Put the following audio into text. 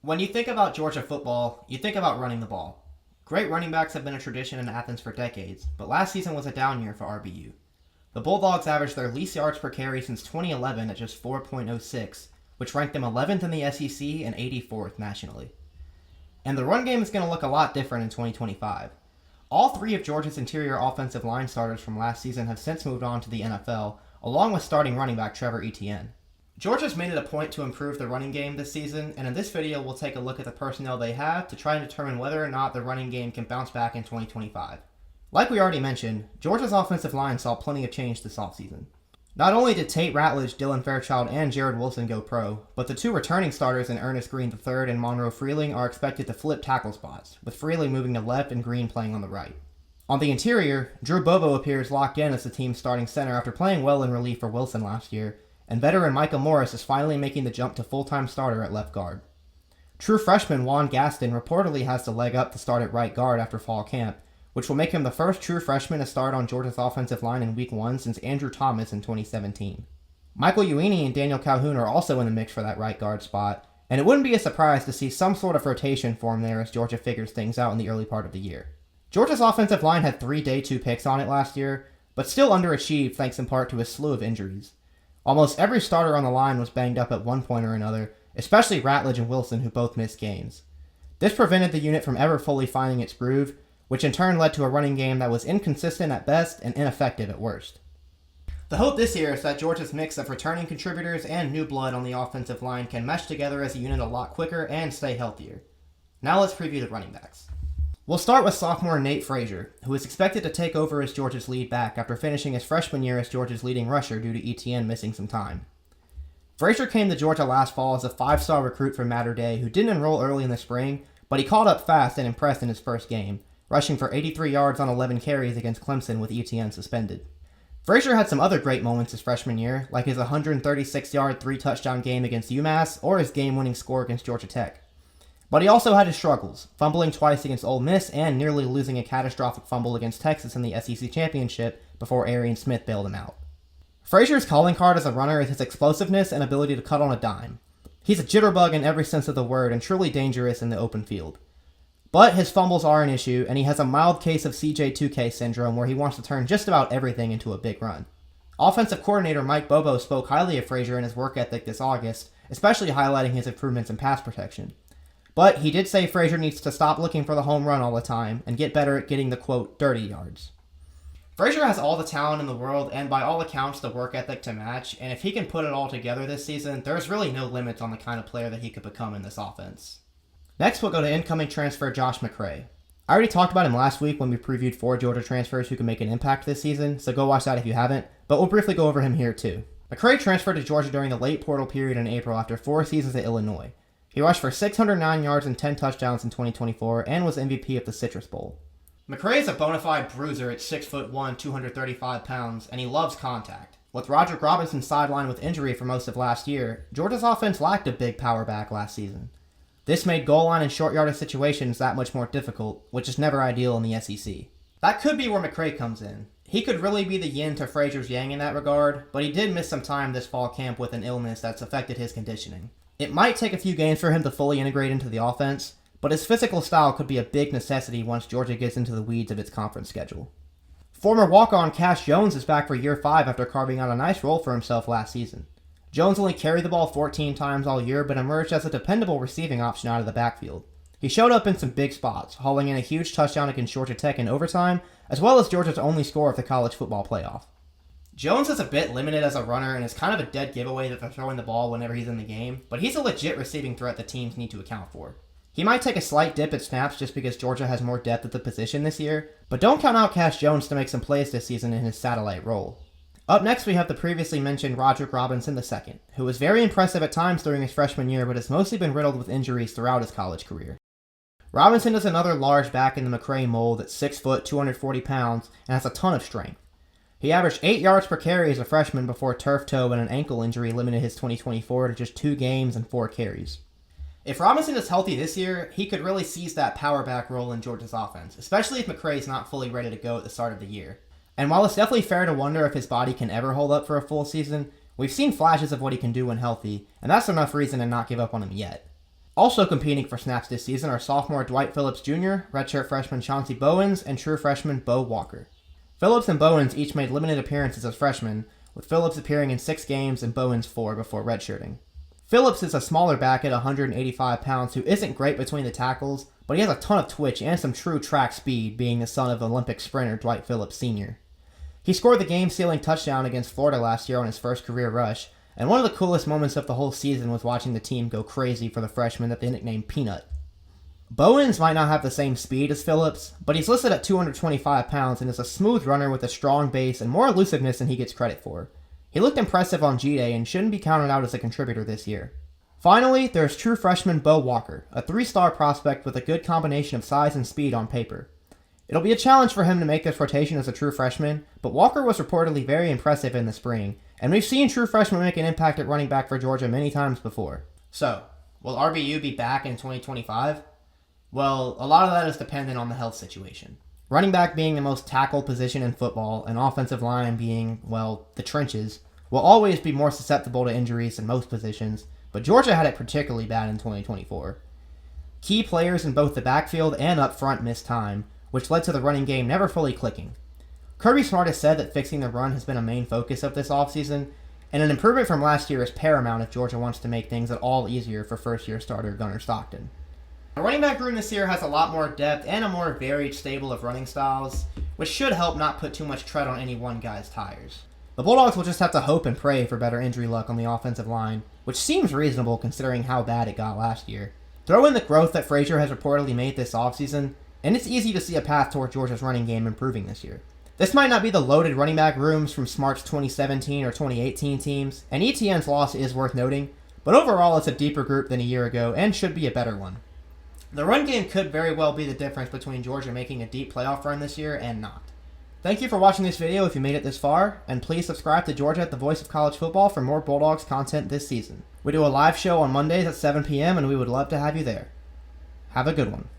When you think about Georgia football, you think about running the ball. Great running backs have been a tradition in Athens for decades, but last season was a down year for RBU. The Bulldogs averaged their least yards per carry since 2011 at just 4.06, which ranked them 11th in the SEC and 84th nationally. And the run game is going to look a lot different in 2025. All three of Georgia's interior offensive line starters from last season have since moved on to the NFL, along with starting running back Trevor Etienne. Georgia's made it a point to improve the running game this season, and in this video we'll take a look at the personnel they have to try and determine whether or not the running game can bounce back in 2025. Like we already mentioned, Georgia's offensive line saw plenty of change this offseason. Not only did Tate Ratledge, Dylan Fairchild, and Jared Wilson go pro, but the two returning starters in Ernest Green III and Monroe Freeling are expected to flip tackle spots, with Freeling moving to left and Green playing on the right. On the interior, Drew Bobo appears locked in as the team's starting center after playing well in relief for Wilson last year, and veteran Micah Morris is finally making the jump to full-time starter at left guard. True freshman Juan Gaston reportedly has the leg up to start at right guard after fall camp, which will make him the first true freshman to start on Georgia's offensive line in Week 1 since Andrew Thomas in 2017. Michael Uini and Daniel Calhoun are also in the mix for that right guard spot, and it wouldn't be a surprise to see some sort of rotation form there as Georgia figures things out in the early part of the year. Georgia's offensive line had 3 day 2 picks on it last year, but still underachieved thanks in part to a slew of injuries. Almost every starter on the line was banged up at one point or another, especially Ratledge and Wilson, who both missed games. This prevented the unit from ever fully finding its groove, which in turn led to a running game that was inconsistent at best and ineffective at worst. The hope this year is that Georgia's mix of returning contributors and new blood on the offensive line can mesh together as a unit a lot quicker and stay healthier. Now let's preview the running backs. We'll start with sophomore Nate Frazier, who is expected to take over as Georgia's lead back after finishing his freshman year as Georgia's leading rusher due to Etienne missing some time. Frazier came to Georgia last fall as a 5-star recruit from Mater Dei who didn't enroll early in the spring, but he caught up fast and impressed in his first game, rushing for 83 yards on 11 carries against Clemson with Etienne suspended. Frazier had some other great moments his freshman year, like his 136-yard 3-touchdown game against UMass or his game-winning score against Georgia Tech. But he also had his struggles, fumbling twice against Ole Miss and nearly losing a catastrophic fumble against Texas in the SEC Championship before Arian Smith bailed him out. Frazier's calling card as a runner is his explosiveness and ability to cut on a dime. He's a jitterbug in every sense of the word and truly dangerous in the open field. But his fumbles are an issue, and he has a mild case of CJ2K syndrome where he wants to turn just about everything into a big run. Offensive coordinator Mike Bobo spoke highly of Frazier and his work ethic this August, especially highlighting his improvements in pass protection. But he did say Frazier needs to stop looking for the home run all the time and get better at getting the, quote, dirty yards. Frazier has all the talent in the world and by all accounts the work ethic to match, and if he can put it all together this season, there's really no limits on the kind of player that he could become in this offense. Next, we'll go to incoming transfer Josh McCray. I already talked about him last week when we previewed 4 Georgia transfers who can make an impact this season, so go watch that if you haven't, but we'll briefly go over him here too. McCray transferred to Georgia during the late portal period in April after 4 seasons at Illinois. He rushed for 609 yards and 10 touchdowns in 2024 and was MVP of the Citrus Bowl. McCray is a bona fide bruiser at 6'1", 235 pounds, and he loves contact. With Roderick Robinson sidelined with injury for most of last year, Georgia's offense lacked a big power back last season. This made goal line and short yardage situations that much more difficult, which is never ideal in the SEC. That could be where McCray comes in. He could really be the yin to Frazier's yang in that regard, but he did miss some time this fall camp with an illness that's affected his conditioning. It might take a few games for him to fully integrate into the offense, but his physical style could be a big necessity once Georgia gets into the weeds of its conference schedule. Former walk-on Cash Jones is back for year 5 after carving out a nice role for himself last season. Jones only carried the ball 14 times all year, but emerged as a dependable receiving option out of the backfield. He showed up in some big spots, hauling in a huge touchdown against Georgia Tech in overtime, as well as Georgia's only score of the college football playoff. Jones is a bit limited as a runner and is kind of a dead giveaway that they're throwing the ball whenever he's in the game, but he's a legit receiving threat that teams need to account for. He might take a slight dip at snaps just because Georgia has more depth at the position this year, but don't count out Cash Jones to make some plays this season in his satellite role. Up next we have the previously mentioned Roderick Robinson II, who was very impressive at times during his freshman year but has mostly been riddled with injuries throughout his college career. Robinson is another large back in the McCray mold at 6 foot, 240 pounds, and has a ton of strength. He averaged 8 yards per carry as a freshman before turf toe and an ankle injury limited his 2024 to just 2 games and 4 carries. If Robinson is healthy this year, he could really seize that power back role in Georgia's offense, especially if McCray is not fully ready to go at the start of the year. And while it's definitely fair to wonder if his body can ever hold up for a full season, we've seen flashes of what he can do when healthy, and that's enough reason to not give up on him yet. Also competing for snaps this season are sophomore Dwight Phillips Jr., redshirt freshman Chauncey Bowens, and true freshman Bo Walker. Phillips and Bowens each made limited appearances as freshmen, with Phillips appearing in 6 games and Bowens 4 before redshirting. Phillips is a smaller back at 185 pounds who isn't great between the tackles, but he has a ton of twitch and some true track speed, being the son of Olympic sprinter Dwight Phillips Sr. He scored the game-sealing touchdown against Florida last year on his first career rush, and one of the coolest moments of the whole season was watching the team go crazy for the freshman that they nicknamed Peanut. Bowens might not have the same speed as Phillips, but he's listed at 225 pounds and is a smooth runner with a strong base and more elusiveness than he gets credit for. He looked impressive on G-Day and shouldn't be counted out as a contributor this year. Finally, there's true freshman Bo Walker, a 3-star prospect with a good combination of size and speed on paper. It'll be a challenge for him to make this rotation as a true freshman, but Walker was reportedly very impressive in the spring, and we've seen true freshmen make an impact at running back for Georgia many times before. So, will RBU be back in 2025? Well, a lot of that is dependent on the health situation. Running back being the most tackled position in football, and offensive line being, well, the trenches, will always be more susceptible to injuries than most positions, but Georgia had it particularly bad in 2024. Key players in both the backfield and up front missed time, which led to the running game never fully clicking. Kirby Smart has said that fixing the run has been a main focus of this offseason, and an improvement from last year is paramount if Georgia wants to make things at all easier for first-year starter Gunnar Stockton. The running back room this year has a lot more depth and a more varied stable of running styles, which should help not put too much tread on any one guy's tires. The Bulldogs will just have to hope and pray for better injury luck on the offensive line, which seems reasonable considering how bad it got last year. Throw in the growth that Frazier has reportedly made this offseason, and it's easy to see a path toward Georgia's running game improving this year. This might not be the loaded running back rooms from Smart's 2017 or 2018 teams, and ETN's loss is worth noting, but overall it's a deeper group than a year ago and should be a better one. The run game could very well be the difference between Georgia making a deep playoff run this year and not. Thank you for watching this video if you made it this far, and please subscribe to Georgia at the Voice of College Football for more Bulldogs content this season. We do a live show on Mondays at 7 p.m. and we would love to have you there. Have a good one.